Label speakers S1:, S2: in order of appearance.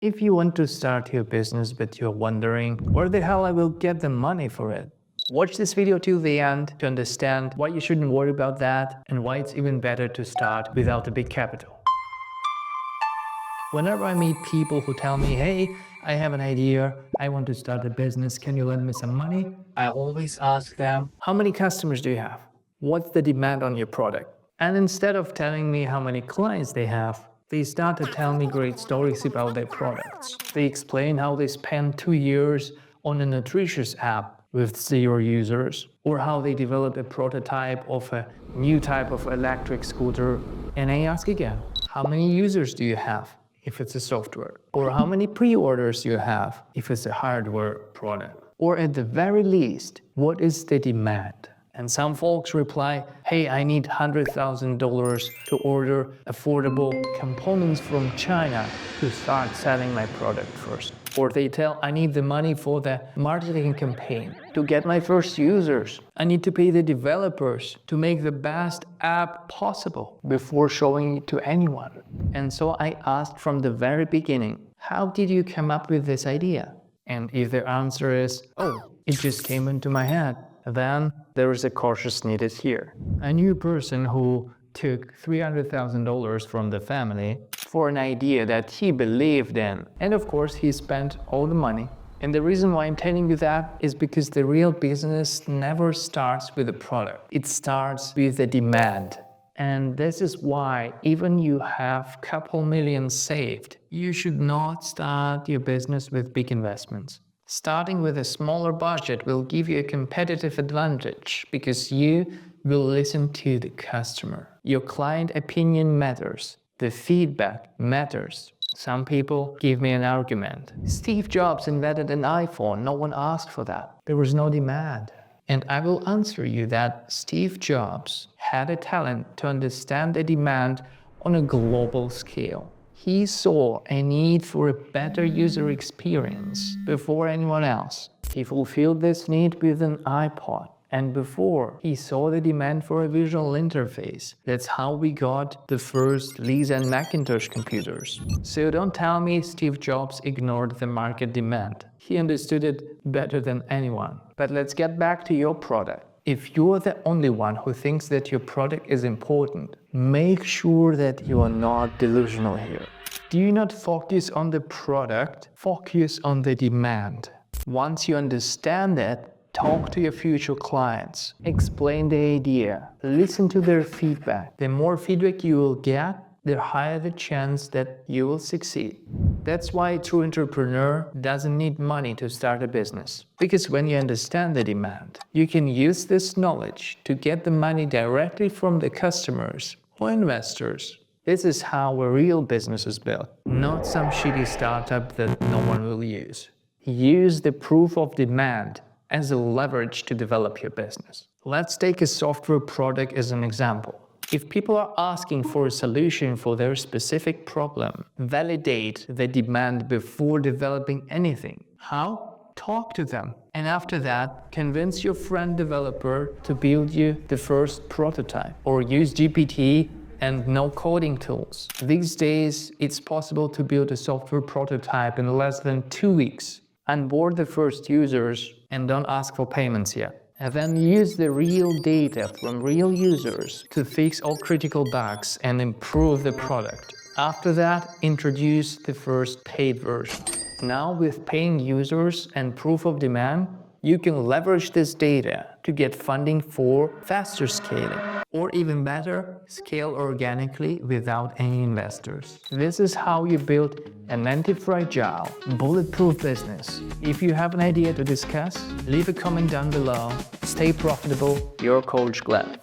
S1: If you want to start your business but you're wondering where the hell I will get the money for it, watch this video till the end to understand why you shouldn't worry about that and why it's even better to start without a big capital. Whenever I meet people who tell me, hey, I have an idea, I want to start a business, can you lend me some money? I always ask them, how many customers do you have? What's the demand on your product? And instead of telling me how many clients they have, they start to tell me great stories about their products. They explain how they spent 2 years on a nutritious app with 0 users, or how they developed a prototype of a new type of electric scooter. And I ask again, how many users do you have if it's a software? Or how many pre-orders do you have if it's a hardware product? Or at the very least, what is the demand? And some folks reply, hey, I need $100,000 to order affordable components from China to start selling my product first. Or they tell, I need the money for the marketing campaign to get my first users. I need to pay the developers to make the best app possible before showing it to anyone. And so I asked from the very beginning, how did you come up with this idea? And if the answer is, oh, it just came into my head, then there is a cautious needed here. A new person who took $300,000 from the family for an idea that he believed in. And of course, he spent all the money. And the reason why I'm telling you that is because the real business never starts with a product. It starts with a demand. And this is why even you have a couple million saved, you should not start your business with big investments. Starting with a smaller budget will give you a competitive advantage because you will listen to the customer. Your client opinion matters. The feedback matters. Some people give me an argument. Steve Jobs invented an iPhone. No one asked for that. There was no demand. And I will answer you that Steve Jobs had a talent to understand the demand on a global scale. He saw a need for a better user experience before anyone else. He fulfilled this need with an iPod. And before he saw the demand for a visual interface. That's how we got the first Lisa and Macintosh computers. So don't tell me Steve Jobs ignored the market demand. He understood it better than anyone. But let's get back to your product. If you're the only one who thinks that your product is important, make sure that you are not delusional here. Do not focus on the product, focus on the demand. Once you understand that, talk to your future clients, explain the idea, listen to their feedback. The more feedback you will get, the higher the chance that you will succeed. That's why a true entrepreneur doesn't need money to start a business. Because when you understand the demand, you can use this knowledge to get the money directly from the customers or investors. This is how a real business is built, not some shitty startup that no one will use. Use the proof of demand as a leverage to develop your business. Let's take a software product as an example. If people are asking for a solution for their specific problem, validate the demand before developing anything. How? Talk to them. And after that, convince your friend developer to build you the first prototype or use GPT and no coding tools. These days, it's possible to build a software prototype in less than 2 weeks. Onboard the first users and don't ask for payments yet. And then use the real data from real users to fix all critical bugs and improve the product. After that, introduce the first paid version. Now with paying users and proof of demand, you can leverage this data to get funding for faster scaling. Or even better, scale organically without any investors. This is how you build an anti-fragile, bulletproof business. If you have an idea to discuss, leave a comment down below. Stay profitable, your Coach Glenn.